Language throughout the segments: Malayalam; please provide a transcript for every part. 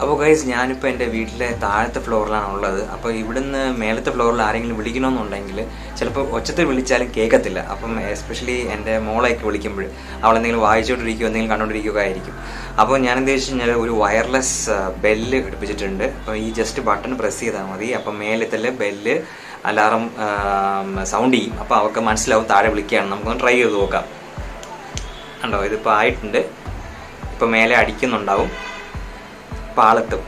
അപ്പോൾ ഗൈസ് ഞാനിപ്പോൾ എൻ്റെ വീട്ടിലെ താഴത്തെ ഫ്ലോറിലാണ് ഉള്ളത്. അപ്പോൾ ഇവിടുന്ന് മേലത്തെ ഫ്ലോറിൽ ആരെങ്കിലും വിളിക്കണമെന്നുണ്ടെങ്കിൽ ചിലപ്പോൾ ഒച്ചത്തിൽ വിളിച്ചാലും കേൾക്കത്തില്ല. അപ്പം എസ്പെഷ്യലി എൻ്റെ മോളെയൊക്കെ വിളിക്കുമ്പോൾ അവളെന്തെങ്കിലും വായിച്ചുകൊണ്ടിരിക്കുകയോ എന്തെങ്കിലും കണ്ടുകൊണ്ടിരിക്കുകയോ ആയിരിക്കും. അപ്പോൾ ഞാൻ എന്താ വെച്ച് കഴിഞ്ഞാൽ ഒരു വയർലെസ് ബെല്ല് ഘടിപ്പിച്ചിട്ടുണ്ട്. അപ്പോൾ ഈ ജസ്റ്റ് ബട്ടൺ പ്രസ് ചെയ്താൽ മതി. അപ്പം മേലത്തെ ബെല്ല് അലാറം സൗണ്ട് ചെയ്യും. അപ്പോൾ അവർക്ക് മനസ്സിലാവും താഴെ വിളിക്കുകയാണ്. നമുക്കൊന്ന് ട്രൈ ചെയ്ത് നോക്കാം. കണ്ടോ, ഇതിപ്പോൾ ആയിട്ടുണ്ട്. ഇപ്പോൾ മേലെ അടിക്കുന്നുണ്ടാവും. പാളത്തും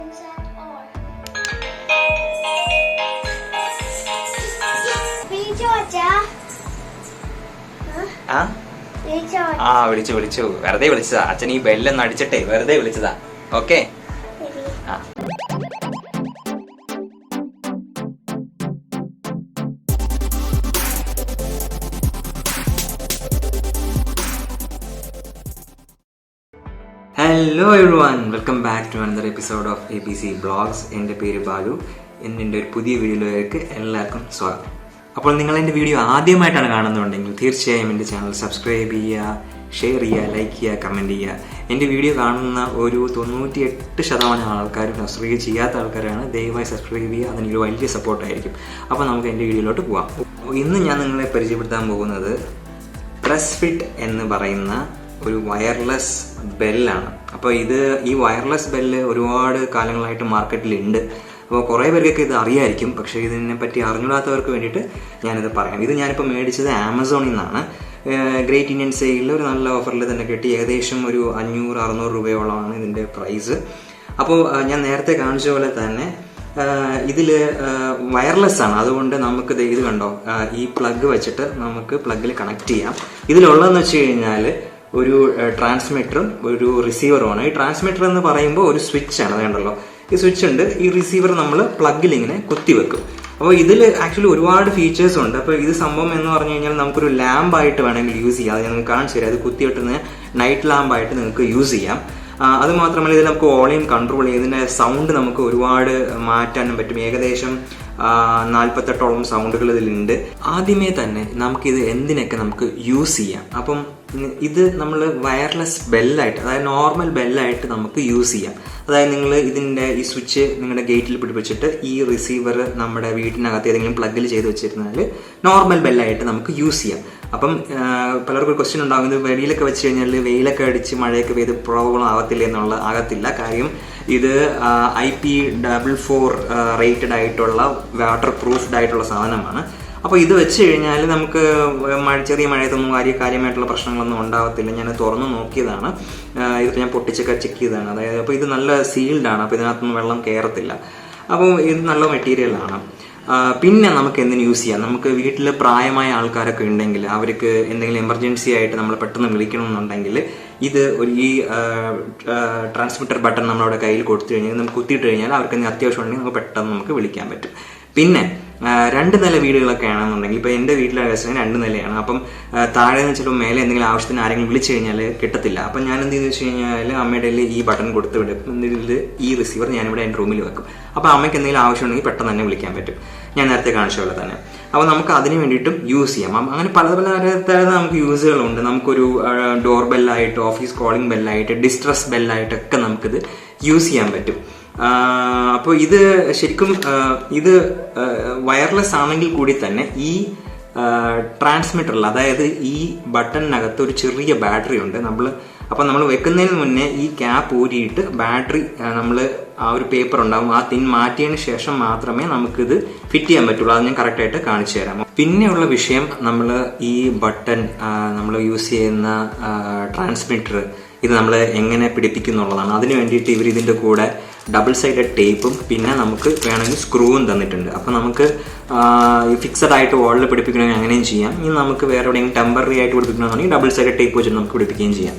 വിളിച്ചു വെറുതെ വിളിച്ചതാ. അച്ഛൻ ഈ ബെല്ലൊന്നും അടിച്ചിട്ടേ വെറുതെ വിളിച്ചതാ. Okay. Hello everyone, welcome back to another episode of ABC vlogz. എൻ്റെ പേര് ബാലു. എൻ്റെ ഒരു പുതിയ വീഡിയോയിലേക്ക് എല്ലാവർക്കും സ്വാഗതം. അപ്പോൾ നിങ്ങൾ എൻ്റെ വീഡിയോ ആദ്യമായിട്ടാണ് കാണുന്നുണ്ടെങ്കിൽ തീർച്ചയായും എൻ്റെ ചാനൽ സബ്സ്ക്രൈബ് ചെയ്യുക, ഷെയർ ചെയ്യുക, ലൈക്ക് ചെയ്യുക, കമൻറ്റ് ചെയ്യുക. എൻ്റെ വീഡിയോ കാണുന്ന ഒരു 98% ആൾക്കാരും സബ്സ്ക്രൈബ് ചെയ്യാത്ത ആൾക്കാരാണ്. ദയവായി സബ്സ്ക്രൈബ് ചെയ്യുക, അതിനൊരു വലിയ സപ്പോർട്ടായിരിക്കും. അപ്പോൾ നമുക്ക് എൻ്റെ വീഡിയോയിലോട്ട് പോകാം. ഇന്ന് ഞാൻ നിങ്ങളെ പരിചയപ്പെടുത്താൻ പോകുന്നത് പ്രസ് ഫിറ്റ് എന്ന് പറയുന്ന ഒരു വയർലെസ് ബെല്ലാണ്. അപ്പോൾ ഈ വയർലെസ് ബെല്ല് ഒരുപാട് കാലങ്ങളായിട്ട് മാർക്കറ്റിലുണ്ട്. അപ്പോൾ കുറേ പേർക്കൊക്കെ ഇത് അറിയായിരിക്കും. പക്ഷേ ഇതിനെ പറ്റി അറിഞ്ഞിടാത്തവർക്ക് വേണ്ടിയിട്ട് ഞാനിത് പറയാം. ഇത് ഞാനിപ്പോൾ മേടിച്ചത് ആമസോണിൽ നിന്നാണ്. ഗ്രേറ്റ് ഇന്ത്യൻ സെയിലിൽ ഒരു നല്ല ഓഫറിൽ തന്നെ കിട്ടി. ഏകദേശം ഒരു 500-600 രൂപയോളമാണ് ഇതിൻ്റെ പ്രൈസ്. അപ്പോൾ ഞാൻ നേരത്തെ കാണിച്ച പോലെ തന്നെ ഇതിൽ വയർലെസ് ആണ്. അതുകൊണ്ട് നമുക്ക് ഇത് കണ്ടോ, ഈ പ്ലഗ് വെച്ചിട്ട് നമുക്ക് പ്ലഗിൽ കണക്ട് ചെയ്യാം. ഇതിലുള്ളതെന്ന് വെച്ച് കഴിഞ്ഞാൽ ഒരു ട്രാൻസ്മിറ്ററും ഒരു റിസീവറുമാണ്. ഈ ട്രാൻസ്മിറ്റർ എന്ന് പറയുമ്പോൾ ഒരു സ്വിച്ചാണ്. അത് കണ്ടല്ലോ, ഈ സ്വിച്ച് ഉണ്ട്. ഈ റിസീവർ നമ്മൾ പ്ലഗിൽ ഇങ്ങനെ കുത്തിവെക്കും. അപ്പോൾ ഇതിൽ ആക്ച്വലി ഒരുപാട് ഫീച്ചേഴ്സ് ഉണ്ട്. അപ്പോൾ ഇത് സംഭവം എന്ന് പറഞ്ഞു കഴിഞ്ഞാൽ നമുക്കൊരു ലാമ്പായിട്ട് വേണമെങ്കിൽ യൂസ് ചെയ്യാം. അത് ഞാൻ കാണിച്ചു തരാം. അത് കുത്തിവിട്ടുന്ന നൈറ്റ് ലാമ്പായിട്ട് നിങ്ങൾക്ക് യൂസ് ചെയ്യാം. അത് മാത്രമല്ല, ഇതിൽ നമുക്ക് വോളിയം കൺട്രോൾ ചെയ്യും. ഇതിൻ്റെ സൗണ്ട് നമുക്ക് ഒരുപാട് മാറ്റാനും പറ്റും. ഏകദേശം 48ഓളം സൗണ്ടുകൾ ഇതിലുണ്ട്. ആദ്യമേ തന്നെ നമുക്കിത് എന്തിനൊക്കെ നമുക്ക് യൂസ് ചെയ്യാം. അപ്പം ഇത് നമ്മൾ വയർലെസ് ബെല്ലായിട്ട്, അതായത് നോർമൽ ബെല്ലായിട്ട് നമുക്ക് യൂസ് ചെയ്യാം. അതായത് നിങ്ങൾ ഇതിൻ്റെ ഈ സ്വിച്ച് നിങ്ങളുടെ ഗേറ്റിൽ പിടിപ്പിച്ചിട്ട് ഈ റിസീവർ നമ്മുടെ വീട്ടിനകത്ത് ഏതെങ്കിലും പ്ലഗിൽ ചെയ്ത് വെച്ചിരുന്നാൽ നോർമൽ ബെല്ലായിട്ട് നമുക്ക് യൂസ് ചെയ്യാം. അപ്പം പലർക്കും ക്വസ്റ്റ്യൻ ഉണ്ടാകുന്നത് വെളിയിലൊക്കെ വെച്ച് കഴിഞ്ഞാൽ വെയിലൊക്കെ അടിച്ച് മഴയൊക്കെ പെയ്ത് പ്രോബ്ലം ആകത്തില്ല. കാര്യം ഇത് IP44 റേറ്റഡ് ആയിട്ടുള്ള വാട്ടർ പ്രൂഫ്ഡ് ആയിട്ടുള്ള സാധനമാണ്. അപ്പോൾ ഇത് വെച്ച് കഴിഞ്ഞാൽ നമുക്ക് ചെറിയ മഴയത്തൊന്നും കാര്യമായിട്ടുള്ള പ്രശ്നങ്ങളൊന്നും ഉണ്ടാകത്തില്ല. ഞാൻ തുറന്നു നോക്കിയതാണ്. ഇതിപ്പോൾ ഞാൻ പൊട്ടിച്ചൊക്കെ ചെക്ക് ചെയ്തതാണ്. അതായത് അപ്പോൾ ഇത് നല്ല സീൽഡാണ്. അപ്പോൾ ഇതിനകത്തൊന്നും വെള്ളം കയറത്തില്ല. അപ്പോൾ ഇത് നല്ല മെറ്റീരിയലാണ്. പിന്നെ നമുക്ക് എന്തിനു യൂസ് ചെയ്യാം? നമുക്ക് വീട്ടിൽ പ്രായമായ ആൾക്കാരൊക്കെ ഉണ്ടെങ്കിൽ അവർക്ക് എന്തെങ്കിലും എമർജൻസി ആയിട്ട് നമ്മൾ പെട്ടെന്ന് വിളിക്കണമെന്നുണ്ടെങ്കിൽ ഇത് ഈ ട്രാൻസ്മിറ്റർ ബട്ടൺ നമ്മളവിടെ കയ്യിൽ കൊടുത്തു കഴിഞ്ഞാൽ നമുക്ക് കുത്തിയിട്ട് കഴിഞ്ഞാൽ അവർക്ക് എന്തെങ്കിലും അത്യാവശ്യം ഉണ്ടെങ്കിൽ നമുക്ക് പെട്ടെന്ന് നമുക്ക് വിളിക്കാൻ പറ്റും. പിന്നെ 2 നില വീടുകളൊക്കെ ആണെന്നുണ്ടെങ്കിൽ, ഇപ്പോൾ എൻ്റെ വീട്ടിലെ കേസിന് 2 നിലയാണ്. അപ്പം താഴെ നിന്ന് ചിലപ്പോൾ മേലെ എന്തെങ്കിലും ആവശ്യത്തിന് ആരെങ്കിലും വിളിച്ചു കഴിഞ്ഞാൽ കിട്ടത്തില്ല. അപ്പം ഞാൻ എന്ത് ചെയ്യുന്നത് വെച്ച് കഴിഞ്ഞാൽ അമ്മയുടെ ഈ ബട്ടൺ കൊടുത്ത് വിടും. ഇതിൽ ഈ റിസീവർ ഞാനിവിടെ എൻ്റെ റൂമിൽ വെക്കും. അപ്പോൾ അമ്മയ്ക്ക് എന്തെങ്കിലും ആവശ്യമുണ്ടെങ്കിൽ പെട്ടെന്ന് തന്നെ വിളിക്കാൻ പറ്റും. ഞാൻ നേരത്തെ കാണിച്ച പോലെ തന്നെ. അപ്പോൾ നമുക്ക് അതിന് വേണ്ടിയിട്ടും യൂസ് ചെയ്യാം. അങ്ങനെ പല നമുക്ക് യൂസുകളുണ്ട്. നമുക്കൊരു ഡോർ ബെല്ലായിട്ട്, ഓഫീസ് കോളിംഗ് ബെല്ലായിട്ട്, ഡിസ്ട്രസ് ബെല്ലായിട്ടൊക്കെ നമുക്കിത് യൂസ് ചെയ്യാൻ പറ്റും. അപ്പോൾ ഇത് ശരിക്കും ഇത് വയർലെസ് ആണെങ്കിൽ കൂടി തന്നെ ഈ ട്രാൻസ്മിറ്ററിൽ, അതായത് ഈ ബട്ടണിനകത്ത് ഒരു ചെറിയ ബാറ്ററി ഉണ്ട്. അപ്പോൾ നമ്മൾ വെക്കുന്നതിന് മുന്നേ ഈ ക്യാപ്പ് ഊരിയിട്ട് ബാറ്ററി നമ്മൾ ആ ഒരു പേപ്പർ ഉണ്ടാവും, ആ തിൻ മാറ്റിയതിന് ശേഷം മാത്രമേ നമുക്കിത് ഫിറ്റ് ചെയ്യാൻ പറ്റുള്ളൂ. അത് ഞാൻ കറക്റ്റായിട്ട് കാണിച്ചു തരാം. പിന്നെയുള്ള വിഷയം, നമ്മൾ ഈ ബട്ടൺ നമ്മൾ യൂസ് ചെയ്യുന്ന ട്രാൻസ്മിറ്റർ ഇത് നമ്മൾ എങ്ങനെ പിടിപ്പിക്കുന്നുള്ളതാണ്. അതിന് വേണ്ടിയിട്ട് ഇവർ ഇതിൻ്റെ കൂടെ ഡബിൾ സൈഡഡ് ടേപ്പും പിന്നെ നമുക്ക് വേണമെങ്കിൽ സ്ക്രൂവും തന്നിട്ടുണ്ട്. അപ്പോൾ നമുക്ക് ഫിക്സഡ് ആയിട്ട് വാളിൽ പിടിപ്പിക്കണമെങ്കിൽ അങ്ങനെയും ചെയ്യാം. ഇനി നമുക്ക് വേറെ എവിടെയെങ്കിലും ടെമ്പററി ആയിട്ട് പിടിപ്പിക്കണമെന്നുണ്ടെങ്കിൽ ഡബിൾ സൈഡഡ് ടേപ്പ് വെച്ചിട്ട് നമുക്ക് പിടിപ്പിക്കുകയും ചെയ്യാം.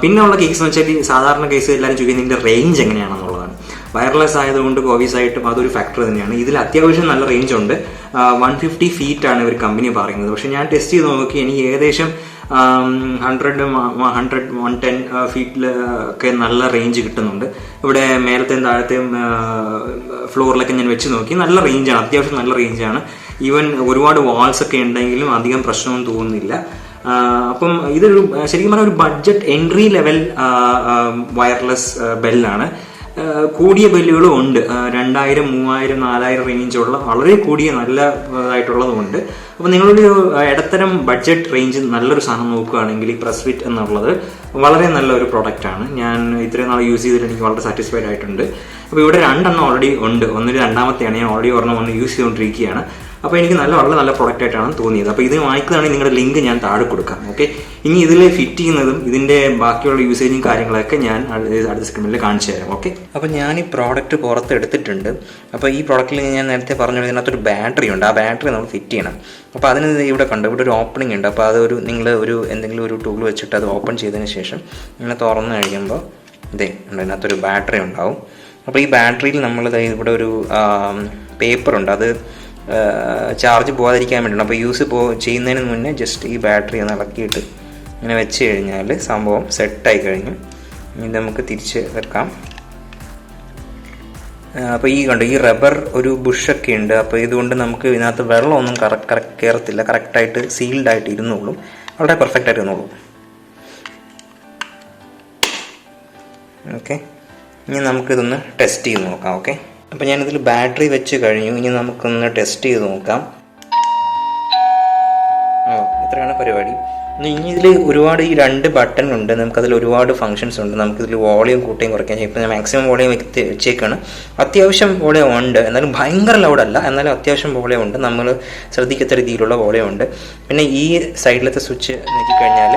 പിന്നെ ഉള്ള കേസ് എന്ന് വെച്ചാൽ സാധാരണ കേസ് എല്ലാവരും ചോദിക്കുന്നത് ഇതിൻ്റെ റേഞ്ച് എങ്ങനെയാണെന്നുള്ളതാണ്. വയർലെസ് ആയതുകൊണ്ട് ഓബിയസ് ആയിട്ടും അതൊരു ഫാക്ടർ തന്നെയാണ്. ഇതിൽ അത്യാവശ്യം നല്ല റേഞ്ച് ഉണ്ട്. 150 ഫീറ്റാണ് ഇവർ കമ്പനി പറയുന്നത്. പക്ഷെ ഞാൻ ടെസ്റ്റ് ചെയ്ത് നോക്കി, എനിക്ക് ഏകദേശം 100-110 ഫീറ്റിലൊക്കെ നല്ല റേഞ്ച് കിട്ടുന്നുണ്ട്. ഇവിടെ മേലത്തെയും താഴത്തെയും ഫ്ലോറിലൊക്കെ ഞാൻ വെച്ച് നോക്കി. നല്ല റേഞ്ചാണ്, അത്യാവശ്യം നല്ല റേഞ്ചാണ്. ഈവൻ ഒരുപാട് വാൾസ് ഒക്കെ ഉണ്ടെങ്കിലും അധികം പ്രശ്നമൊന്നും തോന്നുന്നില്ല. അപ്പം ഇതൊരു ശരിക്കും പറഞ്ഞാൽ ഒരു ബഡ്ജറ്റ് എൻട്രി ലെവൽ വയർലെസ് ബെല്ലാണ്. കൂടിയ ബെല്ലുകളും ഉണ്ട്. 2000, 3000, 4000 റേഞ്ചുള്ള വളരെ കൂടിയ നല്ലതായിട്ടുള്ളതുമുണ്ട്. അപ്പോൾ നിങ്ങളൊരു ഇടത്തരം ബഡ്ജറ്റ് റേഞ്ച് നല്ലൊരു സാധനം നോക്കുകയാണെങ്കിൽ ഈ പ്രസ് ഫിറ്റ് എന്നുള്ളത് വളരെ നല്ലൊരു പ്രോഡക്റ്റാണ്. ഞാൻ ഇത്രയും നാൾ യൂസ് ചെയ്തിട്ട് എനിക്ക് വളരെ സാറ്റിസ്ഫൈഡ് ആയിട്ടുണ്ട്. അപ്പോൾ ഇവിടെ 2 എണ്ണം ഓൾറെഡി ഉണ്ട്. ഒന്നൊരു രണ്ടാമത്തെയാണ്. ഞാൻ ഓൾറെഡി ഒരെണ്ണം യൂസ് ചെയ്തുകൊണ്ടിരിക്കുകയാണ്. അപ്പോൾ എനിക്ക് വളരെ നല്ല പ്രോഡക്റ്റ് ആയിട്ടാണ് തോന്നിയത്. അപ്പോൾ ഇത് വാങ്ങിക്കുന്നതാണെങ്കിൽ നിങ്ങളുടെ ലിങ്ക് ഞാൻ താഴെ കൊടുക്കാം. ഓക്കെ, ഇനി ഇതിൽ ഫിറ്റ് ചെയ്യുന്നതും ഇതിൻ്റെ ബാക്കിയുള്ള യൂസേജും കാര്യങ്ങളൊക്കെ ഞാൻ അടുത്ത സെക്കൻഡിൽ കാണിച്ചു തരാം. ഓക്കെ, അപ്പോൾ ഞാൻ ഈ പ്രോഡക്റ്റ് പുറത്ത് എടുത്തിട്ടുണ്ട്. അപ്പോൾ ഈ പ്രോഡക്റ്റിൽ ഞാൻ നേരത്തെ പറഞ്ഞു ഇതിനകത്തൊരു ബാറ്ററി ഉണ്ട്. ആ ബാറ്ററി നമ്മൾ ഫിറ്റ് ചെയ്യണം. അപ്പോൾ അതിന് ഇവിടെ ഇവിടെ ഒരു ഓപ്പണിംഗ് ഉണ്ട്. അപ്പോൾ അത് നിങ്ങൾ എന്തെങ്കിലും ഒരു ടൂൾ വെച്ചിട്ട് അത് ഓപ്പൺ ചെയ്തതിന് ശേഷം ഇങ്ങനെ തുറന്നു കഴിയുമ്പോൾ ഇതിനകത്തൊരു ബാറ്ററി ഉണ്ടാവും. അപ്പോൾ ഈ ബാറ്ററിയിൽ നമ്മൾ ഇവിടെ ഒരു പേപ്പറുണ്ട്. അത് ചാർജ് പോകാതിരിക്കാൻ വേണ്ടിയാണ്. അപ്പോൾ യൂസ് ചെയ്യുന്നതിന് മുന്നേ ജസ്റ്റ് ഈ ബാറ്ററി ഒന്ന് ഇളക്കിയിട്ട് ഇങ്ങനെ വെച്ച് കഴിഞ്ഞാൽ സംഭവം സെറ്റായി കഴിഞ്ഞു. ഇനി നമുക്ക് തിരിച്ച് വെക്കാം. അപ്പോൾ ഈ റബ്ബർ ഒരു ബുഷൊക്കെ ഉണ്ട്. അപ്പോൾ ഇതുകൊണ്ട് നമുക്ക് ഇതിനകത്ത് വെള്ളമൊന്നും കയറത്തില്ല. കറക്റ്റായിട്ട് സീൽഡായിട്ട് ഇരുന്നോളും. വളരെ പെർഫെക്റ്റ് ആയിട്ട് ഇരുന്നോളും. ഓക്കെ, ഇനി നമുക്കിതൊന്ന് ടെസ്റ്റ് ചെയ്ത് നോക്കാം. ഓക്കെ, അപ്പോൾ ഞാനിതിൽ ബാറ്ററി വെച്ച് കഴിഞ്ഞു. ഇനി നമുക്കൊന്ന് ടെസ്റ്റ് ചെയ്ത് നോക്കാം. ഇത്രയാണ് പരിപാടി. ഇനി ഇതിൽ ഒരുപാട് ഈ 2 ബട്ടൺ ഉണ്ട്. നമുക്കതിൽ ഒരുപാട് ഫങ്ഷൻസ് ഉണ്ട്. നമുക്കിതിൽ വോളിയം കൂട്ടുകയും കുറയ്ക്കാൻ. ഇപ്പോൾ ഞാൻ മാക്സിമം വോളിയം വെച്ചേക്കാണ്. അത്യാവശ്യം വോളിയം ഉണ്ട്, എന്നാലും ഭയങ്കര ലൗഡല്ല. എന്നാലും അത്യാവശ്യം വോളിയം ഉണ്ട്. നമ്മൾ ശ്രദ്ധിക്കാത്ത രീതിയിലുള്ള വോളിയം ഉണ്ട്. പിന്നെ ഈ സൈഡിലത്തെ സ്വിച്ച് നോക്കിക്കഴിഞ്ഞാൽ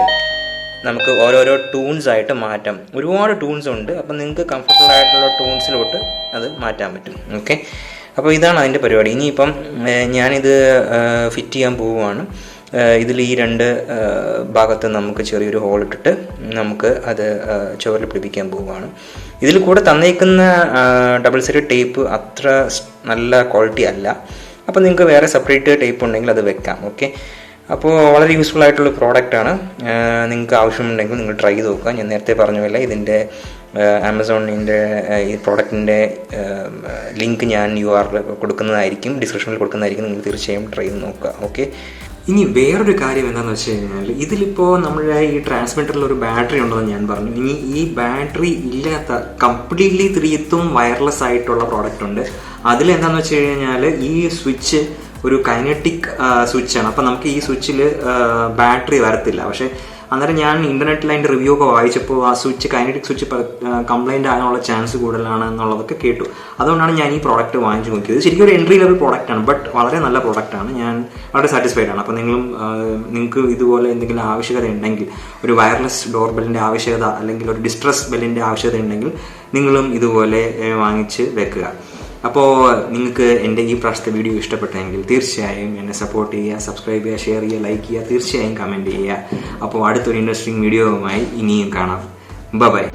നമുക്ക് ഓരോരോ ടൂൺസ് ആയിട്ട് മാറ്റാം. ഒരുപാട് ടൂൺസ് ഉണ്ട്. അപ്പം നിങ്ങൾക്ക് കംഫർട്ടബിൾ ആയിട്ടുള്ള ടൂൺസിലോട്ട് അത് മാറ്റാൻ പറ്റും. ഓക്കെ, അപ്പോൾ ഇതാണ് അതിൻ്റെ പരിപാടി. ഇനിയിപ്പം ഞാനിത് ഫിറ്റ് ചെയ്യാൻ പോവുകയാണ്. ഇതിൽ ഈ 2 ഭാഗത്ത് നമുക്ക് ചെറിയൊരു ഹോൾ ഇട്ടിട്ട് നമുക്ക് അത് ചുവരിൽ പിടിപ്പിക്കാൻ പോവുകയാണ്. ഇതിൽ കൂടെ തന്നേക്കുന്ന ഡബിൾ സൈഡ് ടേപ്പ് അത്ര നല്ല ക്വാളിറ്റി അല്ല. അപ്പോൾ നിങ്ങൾക്ക് വേറെ സെപ്പറേറ്റ് ടേപ്പ് ഉണ്ടെങ്കിൽ അത് വെക്കാം. ഓക്കെ, അപ്പോൾ വളരെ യൂസ്ഫുൾ ആയിട്ടുള്ള പ്രോഡക്റ്റാണ്. നിങ്ങൾക്ക് ആവശ്യമുണ്ടെങ്കിൽ നിങ്ങൾ ട്രൈ ചെയ്ത് നോക്കുക. ഞാൻ നേരത്തെ പറഞ്ഞ പോലെ ഇതിൻ്റെ ആമസോണിൻ്റെ ഈ പ്രോഡക്റ്റിൻ്റെ ലിങ്ക് ഞാൻ URL കൊടുക്കുന്നതായിരിക്കും, ഡിസ്ക്രിപ്ഷനിൽ കൊടുക്കുന്നതായിരിക്കും. നിങ്ങൾ തീർച്ചയായും ട്രൈ ചെയ്ത് നോക്കുക. ഓക്കെ, ഇനി വേറൊരു കാര്യം എന്താണെന്ന് വെച്ച് കഴിഞ്ഞാൽ ഇതിലിപ്പോൾ നമ്മുടെ ഈ ട്രാൻസ്മിറ്ററിൽ ഒരു ബാറ്ററി ഉണ്ടെന്ന് ഞാൻ പറഞ്ഞു. ഇനി ഈ ബാറ്ററി ഇല്ലാത്ത കംപ്ലീറ്റ്ലി തീർത്തും വയർലെസ് ആയിട്ടുള്ള പ്രോഡക്റ്റ് ഉണ്ട്. അതിലെന്താണെന്ന് വെച്ച് കഴിഞ്ഞാൽ ഈ സ്വിച്ച് ഒരു കൈനറ്റിക് സ്വിച്ചാണ്. അപ്പം നമുക്ക് ഈ സ്വിച്ചിൽ ബാറ്ററി വരത്തില്ല. പക്ഷേ അന്നേരം ഞാൻ ഇൻ്റർനെറ്റിൽ അതിൻ്റെ റിവ്യൂ ഒക്കെ വായിച്ചപ്പോൾ ആ സ്വിച്ച് കൈനറ്റിക് സ്വിച്ച് കംപ്ലൈൻറ്റ് ആകാനുള്ള ചാൻസ് കൂടുതലാണ് എന്നുള്ളതൊക്കെ കേട്ടു. അതുകൊണ്ടാണ് ഞാൻ ഈ പ്രോഡക്റ്റ് വാങ്ങിച്ചു നോക്കിയത്. ശരിക്കും ഒരു എൻട്രി ലെവൽ പ്രോഡക്റ്റാണ്, ബട്ട് വളരെ നല്ല പ്രോഡക്റ്റാണ്. ഞാൻ വളരെ സാറ്റിസ്ഫൈഡ് ആണ്. അപ്പോൾ നിങ്ങൾക്ക് ഇതുപോലെ എന്തെങ്കിലും ആവശ്യകത ഉണ്ടെങ്കിൽ, ഒരു വയർലെസ് ഡോർ ബെല്ലിൻ്റെ ആവശ്യകത അല്ലെങ്കിൽ ഒരു ഡിസ്ട്രസ് ബെല്ലിൻ്റെ ആവശ്യകത ഉണ്ടെങ്കിൽ നിങ്ങളും ഇതുപോലെ വാങ്ങിച്ച് വെക്കുക. അപ്പോൾ നിങ്ങൾക്ക് എൻ്റെ ഈ പ്രാവശ്യത്തെ വീഡിയോ ഇഷ്ടപ്പെട്ടെങ്കിൽ തീർച്ചയായും എന്നെ സപ്പോർട്ട് ചെയ്യുക, സബ്സ്ക്രൈബ് ചെയ്യുക, ഷെയർ ചെയ്യുക, ലൈക്ക് ചെയ്യുക, തീർച്ചയായും കമൻറ്റ് ചെയ്യുക. അപ്പോൾ അടുത്തൊരു ഇൻട്രസ്റ്റിംഗ് വീഡിയോയുമായി ഇനിയും കാണാം. ബൈ.